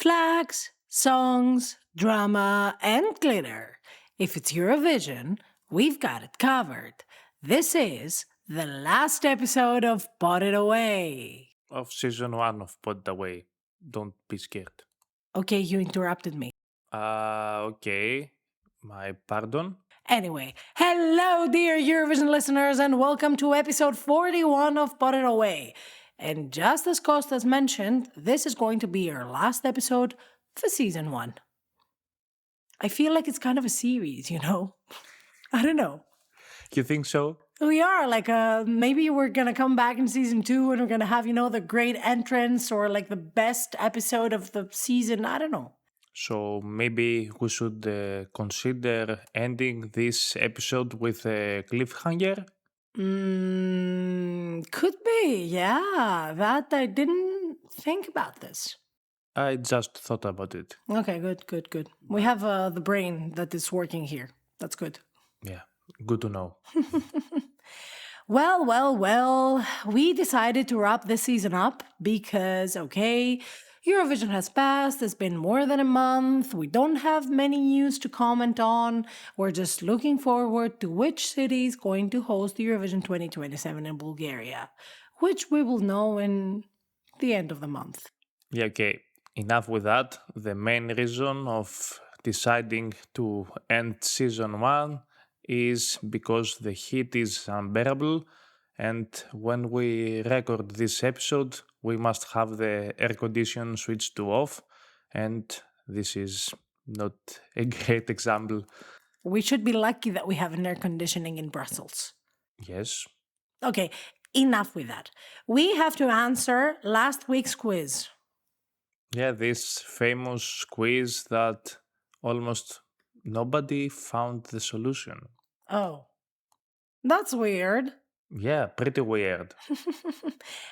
Flags, songs, drama, and glitter. If it's Eurovision, we've got it covered. This is the last episode of Put It Away. Of season 1 of Put It Away. Don't be scared. Okay, you interrupted me. Okay. My pardon? Anyway, hello, dear Eurovision listeners, and welcome to episode 41 of Put It Away. And just as Kostas mentioned, this is going to be our last episode for season 1. I feel like it's kind of a series, you know? I don't know. You think so? We are, maybe we're gonna come back in season 2 and we're gonna have, the great entrance or the best episode of the season. I don't know. So maybe we should consider ending this episode with a cliffhanger? Could be, yeah. That I didn't think about this. I just thought about it. Okay, good. We have the brain that is working here. That's good. Yeah, good to know. Well, we decided to wrap this season up because, Eurovision has passed, it's been more than a month, we don't have many news to comment on, we're just looking forward to which city is going to host Eurovision 2027 in Bulgaria, which we will know in the end of the month. Yeah, okay. Enough with that. The main reason of deciding to end season 1 is because the heat is unbearable, and when we record this episode, we must have the air condition switched to off, and this is not a great example. We should be lucky that we have an air conditioning in Brussels. Yes. Okay, enough with that. We have to answer last week's quiz. Yeah, this famous quiz that almost nobody found the solution. Oh, that's weird. Yeah, pretty weird.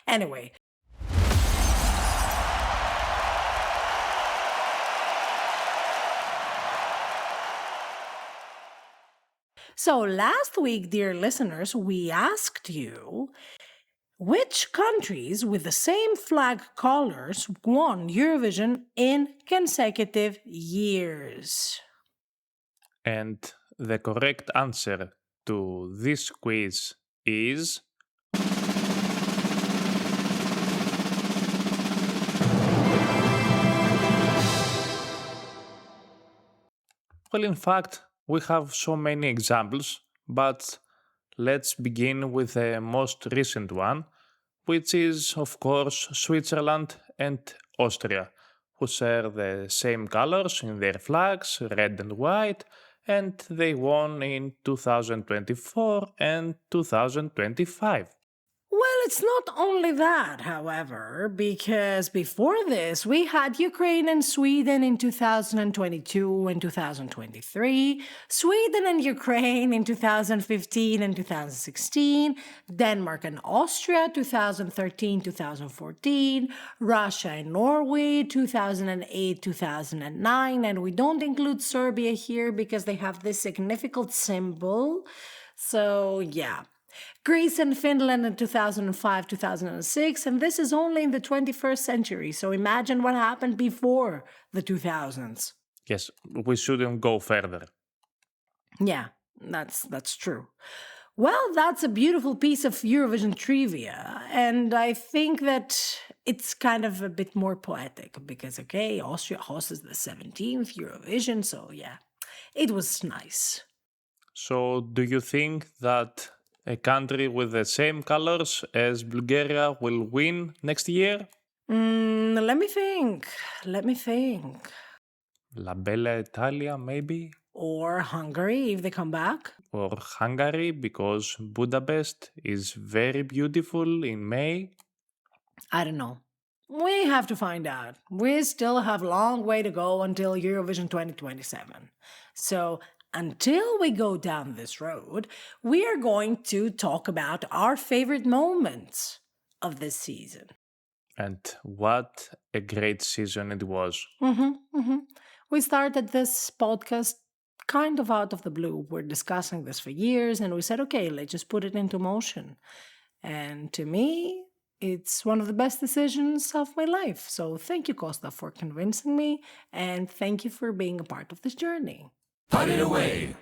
Anyway. So last week, dear listeners, we asked you which countries with the same flag colors won Eurovision in consecutive years. And the correct answer to this quiz is... Well, in fact, we have so many examples, but let's begin with the most recent one, which is, of course, Switzerland and Austria, who share the same colors in their flags, red and white, and they won in 2024 and 2025. Well, it's not only that, however, because before this, we had Ukraine and Sweden in 2022 and 2023, Sweden and Ukraine in 2015 and 2016, Denmark and Austria 2013, 2014, Russia and Norway 2008, 2009, and we don't include Serbia here because they have this significant symbol. So, yeah. Greece and Finland in 2005, 2006, and this is only in the 21st century, so imagine what happened before the 2000s. Yes, we shouldn't go further. Yeah, that's true. Well, that's a beautiful piece of Eurovision trivia, and I think that it's kind of a bit more poetic because, Austria hosts the 17th Eurovision, so yeah, it was nice. So, do you think that a country with the same colors as Bulgaria will win next year? Let me think. La Bella Italia, maybe? Or Hungary, if they come back. Or Hungary, because Budapest is very beautiful in May. I don't know. We have to find out. We still have a long way to go until Eurovision 2027. So, until we go down this road, we are going to talk about our favorite moments of this season. And what a great season it was. We started this podcast kind of out of the blue. We're discussing this for years, and we said, okay, let's just put it into motion. And to me, It's one of the best decisions of my life. So thank you, Costa, for convincing me, and thank you for being a part of this journey. Put it away.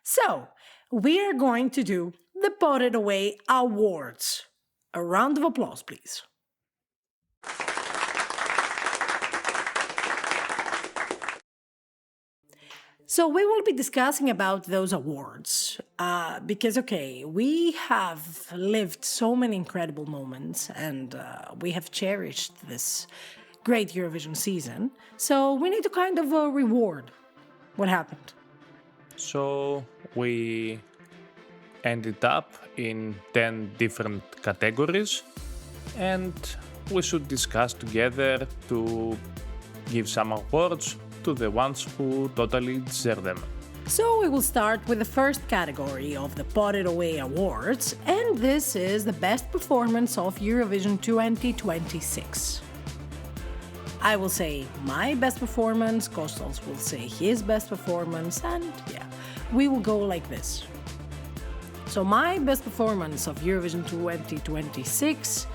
So, we are going to do the Put It Away Awards. A round of applause, please. So we will be discussing about those awards because, okay, we have lived so many incredible moments and we have cherished this great Eurovision season. So we need to kind of reward what happened. So we ended up in 10 different categories, and we should discuss together to give some awards to the ones who totally deserve them. So we will start with the first category of the Put It Away Awards, and this is the best performance of Eurovision 2026. I will say my best performance, Kostals will say his best performance, and yeah, we will go like this. So my best performance of Eurovision 2026,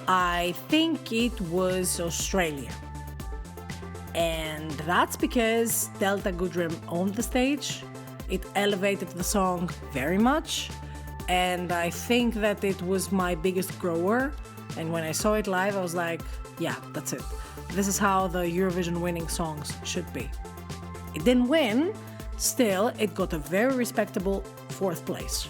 I think it was Australia. And that's because Delta Goodrem owned the stage. It elevated the song very much. And I think that it was my biggest grower. And when I saw it live, I was like, yeah, that's it. This is how the Eurovision winning songs should be. It didn't win. Still, it got a very respectable 4th place.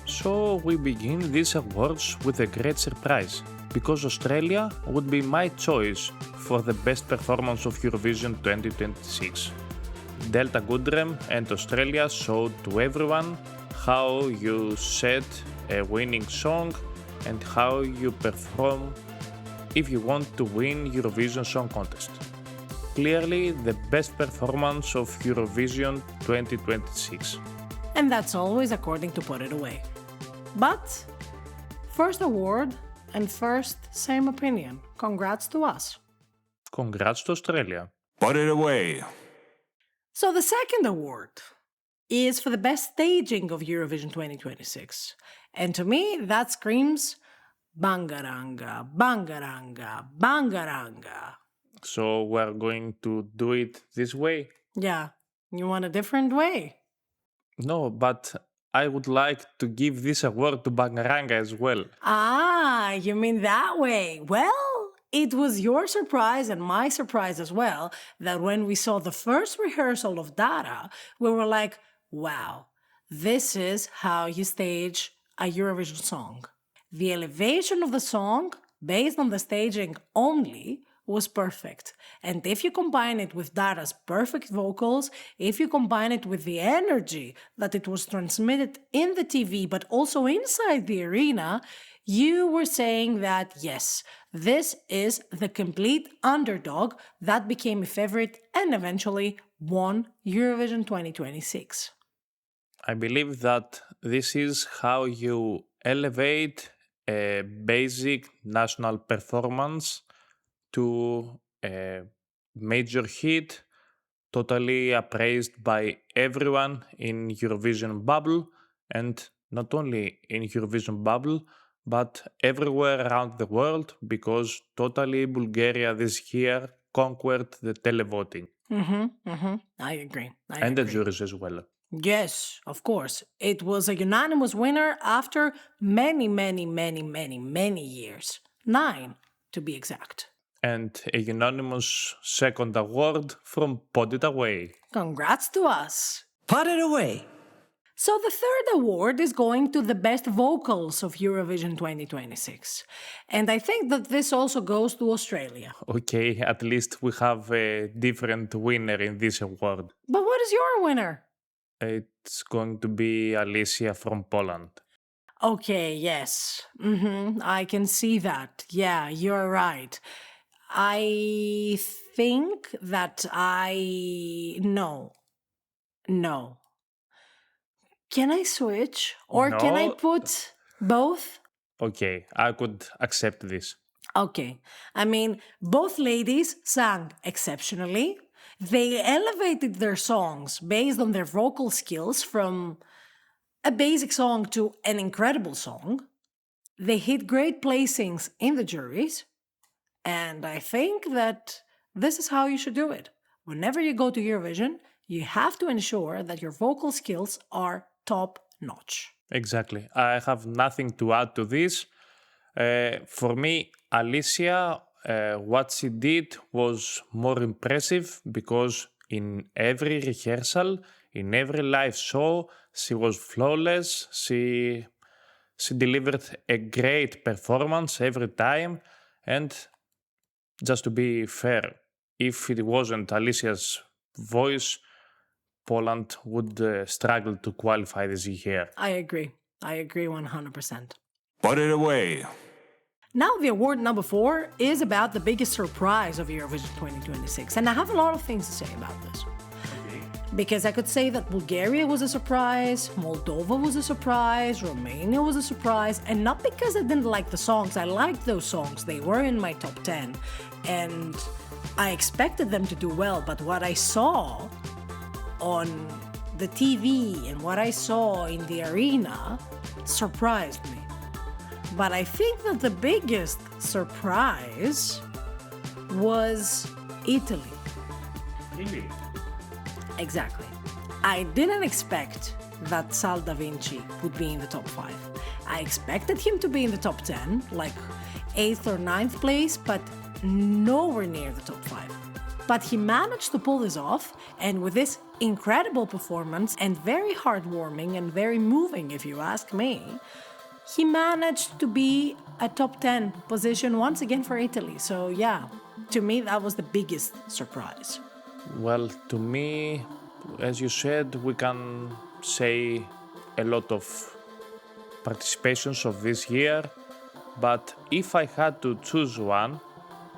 So we begin these awards with a great surprise, because Australia would be my choice for the best performance of Eurovision 2026. Delta Goodrem and Australia showed to everyone how you set a winning song and how you perform if you want to win Eurovision Song Contest. Clearly the best performance of Eurovision 2026. And that's always according to Put It Away. But first award and first same opinion. Congrats to us. Congrats to Australia. Put it away. So the second award is for the best staging of Eurovision 2026. And to me, that screams Bangaranga, Bangaranga, Bangaranga. So we're going to do it this way? Yeah, you want a different way? No, but I would like to give this award to Bangaranga as well. Ah, you mean that way. Well, it was your surprise and my surprise as well that when we saw the first rehearsal of DARA, we were like, wow, this is how you stage a Eurovision song. The elevation of the song, based on the staging only, was perfect. And if you combine it with DARA's perfect vocals, if you combine it with the energy that it was transmitted in the TV but also inside the arena, you were saying that yes, this is the complete underdog that became a favorite and eventually won Eurovision 2026. I believe that this is how you elevate a basic national performance to a major hit, totally appraised by everyone in Eurovision bubble, and not only in Eurovision bubble, but everywhere around the world, because totally Bulgaria this year conquered the televoting. I agree. And the juries as well. Yes, of course. It was a unanimous winner after many years. 9, to be exact. And a unanimous second award from Put It Away. Congrats to us. Put it away. So the third award is going to the best vocals of Eurovision 2026. And I think that this also goes to Australia. Okay, at least we have a different winner in this award. But what is your winner? It's going to be Alicia from Poland. Okay, yes. I can see that. Yeah, you're right. I think that No. Can I switch? Or can I No. put both? Okay, I could accept this. Okay. I mean, both ladies sang exceptionally. They elevated their songs based on their vocal skills from a basic song to an incredible song. They hit great placings in the juries, and I think that this is how you should do it. Whenever you go to Eurovision, you have to ensure that your vocal skills are top notch. Exactly. I have nothing to add to this. For me, Alicia, what she did was more impressive because in every rehearsal, in every live show, she was flawless. She delivered a great performance every time. And just to be fair, if it wasn't Alicia's voice, Poland would struggle to qualify this year. I agree. I agree 100%. Put it away. Now, the award number 4 is about the biggest surprise of Eurovision 2026, and I have a lot of things to say about this. Because I could say that Bulgaria was a surprise, Moldova was a surprise, Romania was a surprise, and not because I didn't like the songs. I liked those songs. They were in my top 10, and I expected them to do well, but what I saw on the TV and what I saw in the arena surprised me. But I think that the biggest surprise was Italy. Really? Exactly. I didn't expect that Sal Da Vinci would be in the top 5. I expected him to be in the top 10, like 8th or 9th place, but nowhere near the top 5. But he managed to pull this off, and with this incredible performance, and very heartwarming and very moving if you ask me, he managed to be a top 10 position once again for Italy. So yeah, to me that was the biggest surprise. Well, to me, as you said, we can say a lot of participations of this year, but if I had to choose one,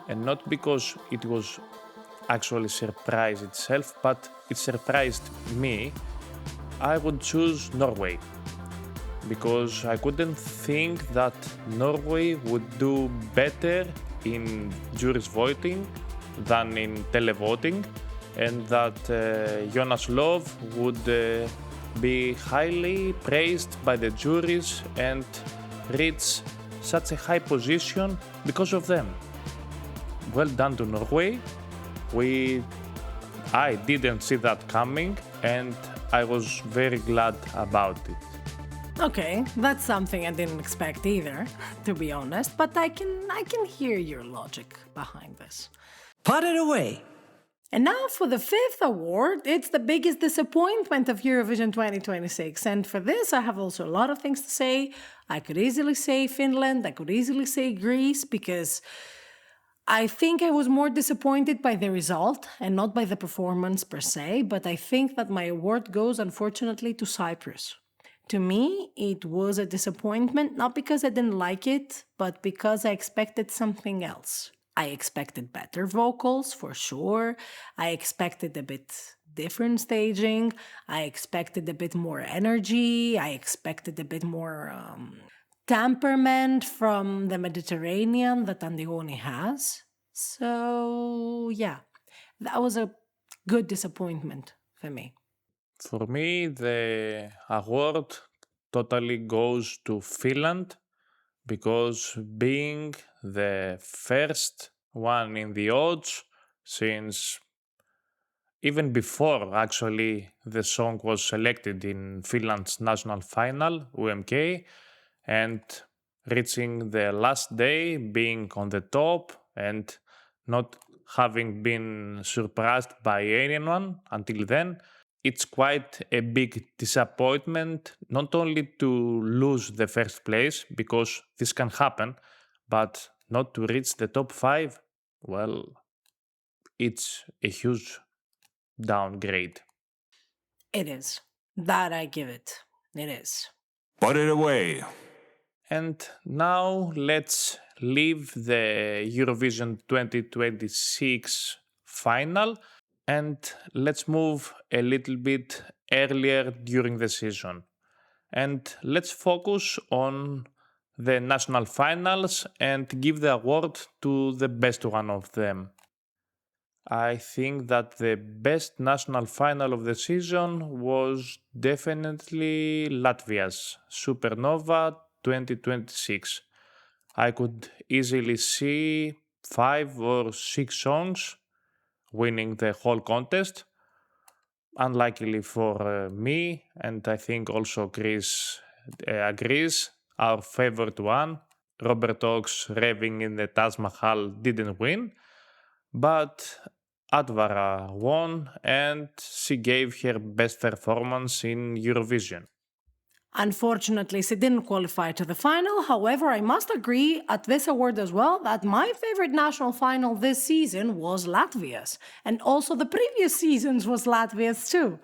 and not because it was actually surprise itself, but it surprised me, I would choose Norway. Because I couldn't think that Norway would do better in jury's voting than in televoting, and that Jonas Love would be highly praised by the juries and reach such a high position because of them. Well done to Norway. I didn't see that coming, and I was very glad about it. Okay, that's something I didn't expect either, to be honest, but I can hear your logic behind this. Put it away. And now for the 5th award, it's the biggest disappointment of Eurovision 2026. And for this, I have also a lot of things to say. I could easily say Finland, I could easily say Greece, because I think I was more disappointed by the result and not by the performance per se, but I think that my award goes, unfortunately, to Cyprus. To me, it was a disappointment, not because I didn't like it, but because I expected something else. I expected better vocals, for sure. I expected a bit different staging. I expected a bit more energy. I expected a bit more temperament from the Mediterranean that Antigone has. So, yeah, that was a good disappointment for me. For me, the award totally goes to Finland because being the first one in the odds since even before actually the song was selected in Finland's national final, UMK, and reaching the last day, being on the top and not having been surprised by anyone until then, it's quite a big disappointment not only to lose the first place, because this can happen, but not to reach the top 5. Well, it's a huge downgrade. It is. That I give it. It is. Put it away. And now let's leave the Eurovision 2026 final and let's move a little bit earlier during the season. And let's focus on the national finals and give the award to the best one of them. I think that the best national final of the season was definitely Latvia's Supernova 2026. I could easily see 5 or 6 songs winning the whole contest. Unluckily for me, and I think also Chris agrees, our favorite one, Robert Ox raving in the Taj Mahal, didn't win, but Advara won and she gave her best performance in Eurovision. Unfortunately, she didn't qualify to the final. However, I must agree at this award as well that my favorite national final this season was Latvia's. And also the previous seasons was Latvia's too.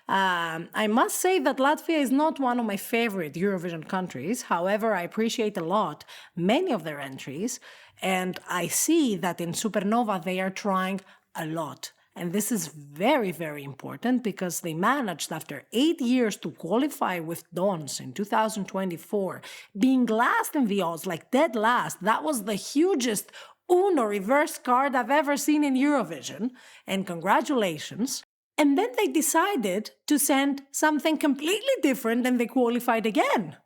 I must say that Latvia is not one of my favorite Eurovision countries. However, I appreciate a lot many of their entries. And I see that in Supernova they are trying a lot. And this is very, very important because they managed, after 8 years, to qualify with Dons in 2024, being last in the odds, like dead last. That was the hugest Uno reverse card I've ever seen in Eurovision. And congratulations. And then they decided to send something completely different and they qualified again.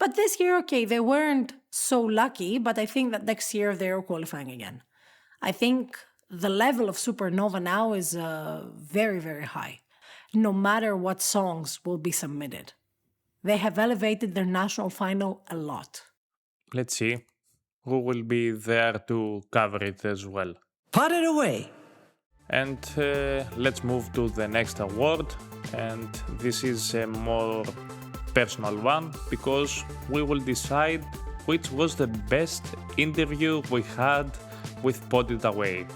But this year, okay, they weren't so lucky, but I think that next year they're qualifying again. I think the level of Supernova now is very, very high, no matter what songs will be submitted. They have elevated their national final a lot. Let's see who will be there to cover it as well. Put it away. And let's move to the next award, and this is a more personal one because we will decide which was the best interview we had with Put It Away.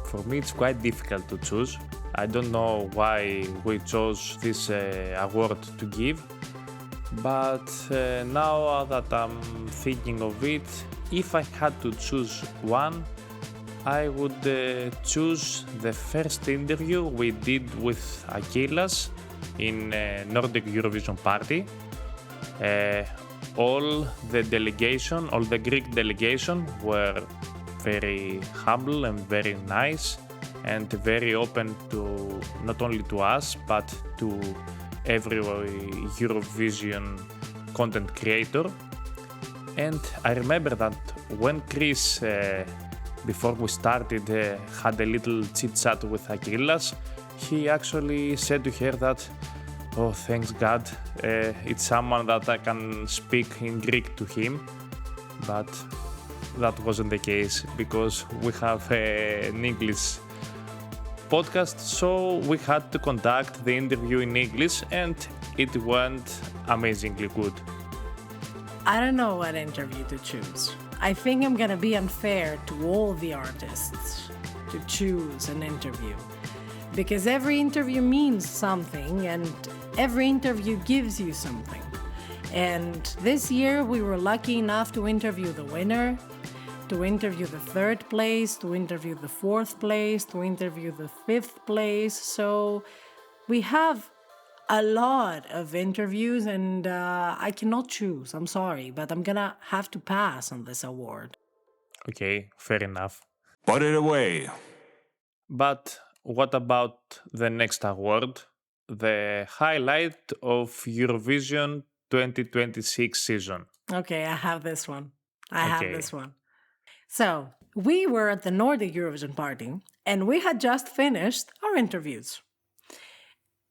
For me, it's quite difficult to choose. I don't know why we chose this award to give, but now that I'm thinking of it, if I had to choose one, I would choose the first interview we did with Achilles in Nordic Eurovision Party. All the Greek delegation were very humble and very nice and very open to not only to us but to every Eurovision content creator. And I remember that when Chris, before we started, had a little chit chat with Achilles, he actually said to her that, oh, thanks God, it's someone that I can speak in Greek to him. But that wasn't the case because we have an English podcast, so we had to conduct the interview in English and it went amazingly good. I don't know what interview to choose. I think I'm gonna be unfair to all the artists to choose an interview because every interview means something and every interview gives you something. And this year we were lucky enough to interview the winner, to interview the third place, to interview the fourth place, to interview the fifth place. So we have a lot of interviews and I cannot choose. I'm sorry, but I'm gonna have to pass on this award. Okay, fair enough. Put it away. But what about the next award? The highlight of Eurovision 2026 season. Okay, I have this one. I have Okay. this one. So, we were at the Nordic Eurovision party and we had just finished our interviews.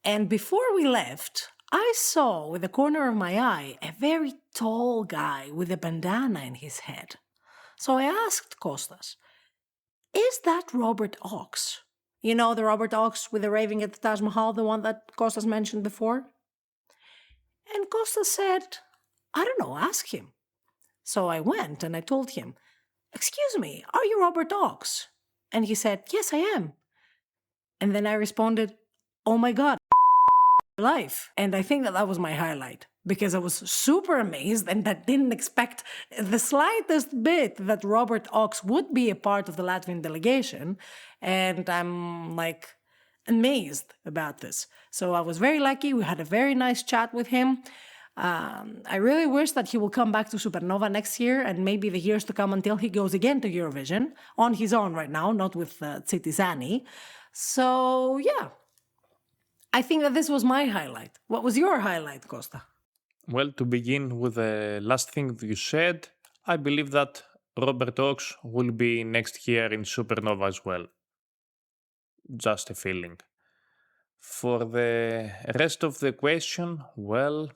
And before we left, I saw with the corner of my eye a very tall guy with a bandana in his head. So I asked Kostas, is that Robert Ox? You know, the Robert Ox with the raving at the Taj Mahal, the one that Kostas mentioned before? And Kostas said, I don't know, ask him. So I went and I told him, excuse me, are you Robert Ox? And he said, yes, I am. And then I responded, oh my God, life. And I think that that was my highlight because I was super amazed and I didn't expect the slightest bit that Robert Ox would be a part of the Latvian delegation. And I'm like amazed about this. So I was very lucky. We had a very nice chat with him. I really wish that he will come back to Supernova next year and maybe the years to come until he goes again to Eurovision on his own right now, not with Tsitizani. So yeah, I think that this was my highlight. What was your highlight, Costa? Well, to begin with the last thing you said, I believe that Robert Ox will be next year in Supernova as well. Just a feeling. For the rest of the question, well,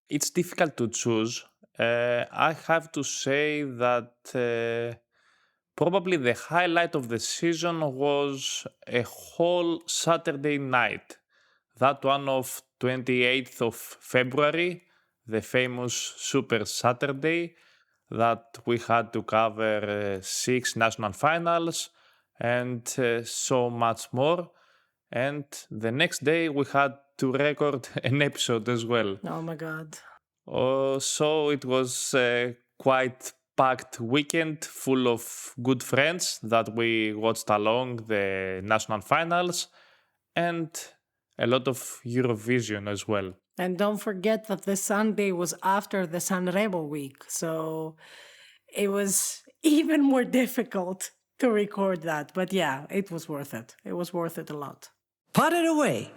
it's difficult to choose. I have to say that probably the highlight of the season was a whole Saturday night. That one of 28th of February, the famous Super Saturday, that we had to cover 6 national finals and so much more. And the next day we had to record an episode as well. Oh my God. So it was quite packed weekend full of good friends that we watched along the national finals and a lot of Eurovision as well. And don't forget that the Sunday was after the Sanremo week, so it was even more difficult to record that. But yeah, it was worth it. It was worth it a lot. Put it away.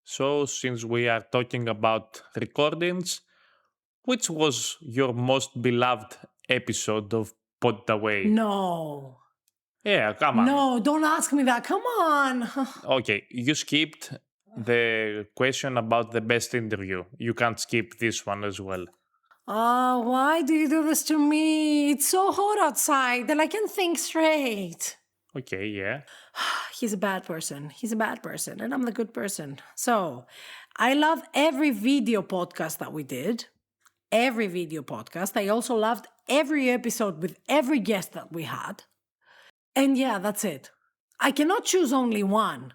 So since we are talking about recordings, which was your most beloved episode of Put It Away? No. Yeah, come on. No, don't ask me that. Come on. Okay, you skipped the question about the best interview. You can't skip this one as well. Oh, why do you do this to me? It's so hot outside and I can't think straight. Okay, yeah. He's a bad person. He's a bad person, and I'm the good person. So, I love every video podcast that we did. Every video podcast. I also loved every episode with every guest that we had. And yeah, that's it. I cannot choose only one.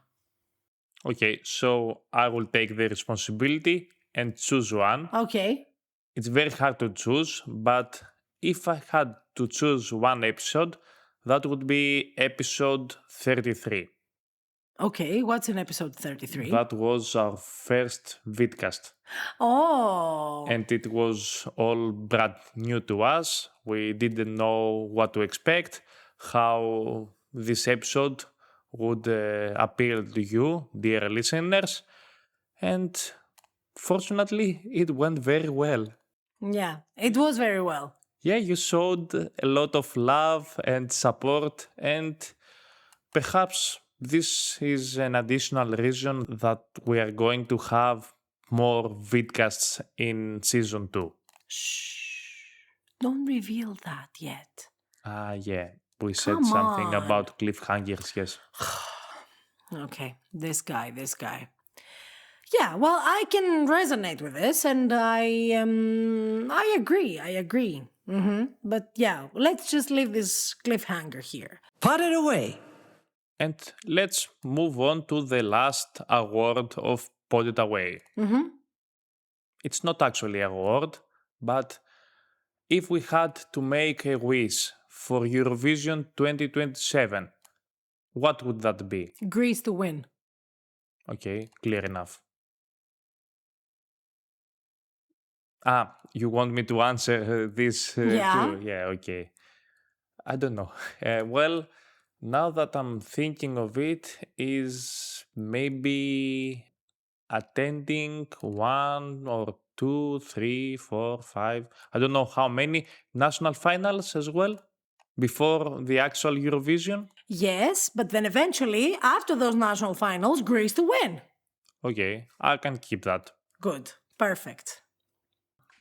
Okay, so I will take the responsibility and choose one. Okay. It's very hard to choose, but if I had to choose one episode, that would be episode 33. Okay, what's in episode 33? That was our first vidcast. Oh. And it was all brand new to us. We didn't know what to expect, how this episode would appeal to you, dear listeners. And fortunately, it went very well. Yeah, it was very well. Yeah, you showed a lot of love and support, and perhaps this is an additional reason that we are going to have more vidcasts in season 2. Shh. Don't reveal that yet. Yeah, we said Come something on. about cliffhangers, yes. Okay, this guy. Yeah, well, I can resonate with this, and I agree. But yeah, let's just leave this cliffhanger here. Put it away. And let's move on to the last award of Put It Away. It's not actually an award, but if we had to make a wish for Eurovision 2027, what would that be? Greece to win. Okay, clear enough. You want me to answer this Yeah. too? Yeah, okay. I don't know. Well, now that I'm thinking of it, is maybe attending 1 or 2, 3, 4, 5, I don't know how many national finals as well before the actual Eurovision. Yes, but then eventually, after those national finals, Greece to win. Okay, I can keep that. Good. Perfect.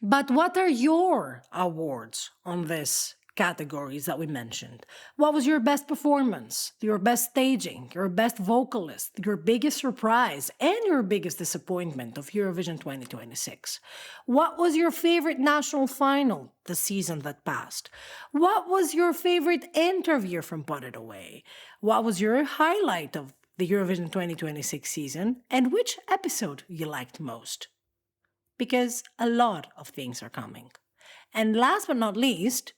But what are your awards on this categories that we mentioned? What was your best performance, your best staging, your best vocalist, your biggest surprise, and your biggest disappointment of Eurovision 2026? What was your favorite national final the season that passed? What was your favorite interview from Put It Away? What was your highlight of the Eurovision 2026 season? And which episode you liked most? Because a lot of things are coming. And last but not least,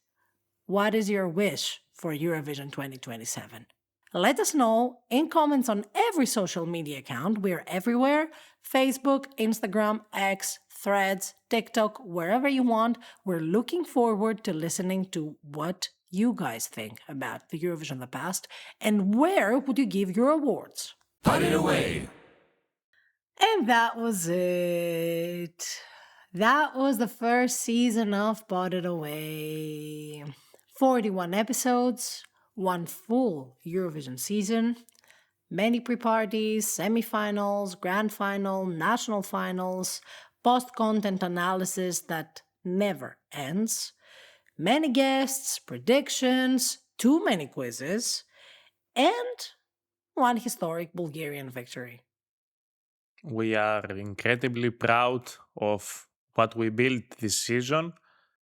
what is your wish for Eurovision 2027? Let us know in comments on every social media account. We're everywhere: Facebook, Instagram, X, Threads, TikTok, wherever you want. We're looking forward to listening to what you guys think about the Eurovision of the past, and where would you give your awards? Put it away. And that was it. That was the first season of Put It Away. 41 episodes, one full Eurovision season, many pre-parties, semi-finals, grand final, national finals, post-content analysis that never ends, many guests, predictions, too many quizzes, and one historic Bulgarian victory. We are incredibly proud of what we built this season,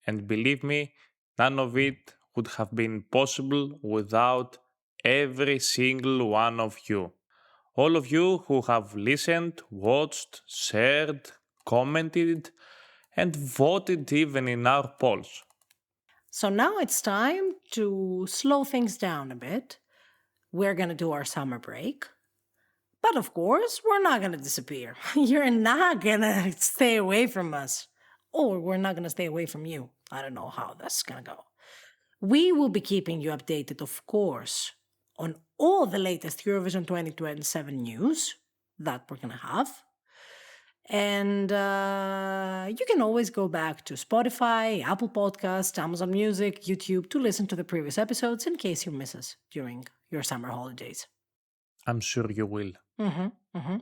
and believe me, none of it would have been possible without every single one of you. All of you who have listened, watched, shared, commented, and voted even in our polls. So now it's time to slow things down a bit. We're gonna do our summer break. But of course, we're not gonna disappear. You're not gonna stay away from us. Or we're not gonna stay away from you. I don't know how that's gonna go. We will be keeping you updated, of course, on all the latest Eurovision 2027 news that we're gonna have. And you can always go back to Spotify, Apple Podcasts, Amazon Music, YouTube to listen to the previous episodes in case you miss us during your summer holidays. I'm sure you will. Mm-hmm.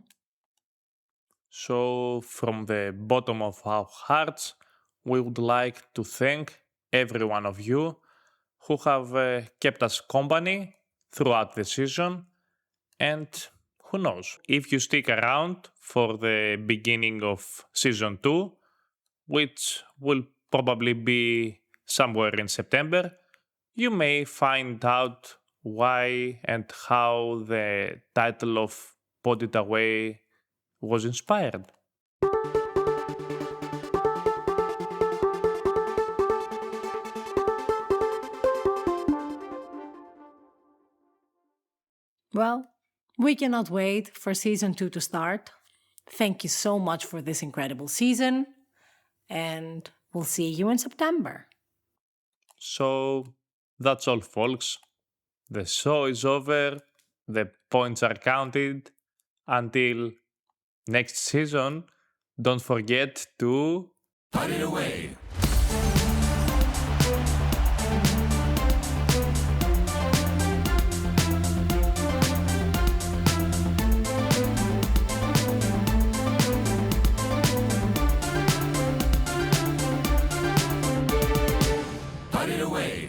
So, from the bottom of our hearts, we would like to thank every one of you who have kept us company throughout the season. And who knows, if you stick around for the beginning of season 2, which will probably be somewhere in September, you may find out why and how the title of Put It Away was inspired. Well, we cannot wait for season 2 to start. Thank you so much for this incredible season, and we'll see you in September. So that's all, folks. The show is over, the points are counted. Until next season, don't forget to Put it away. Put it away.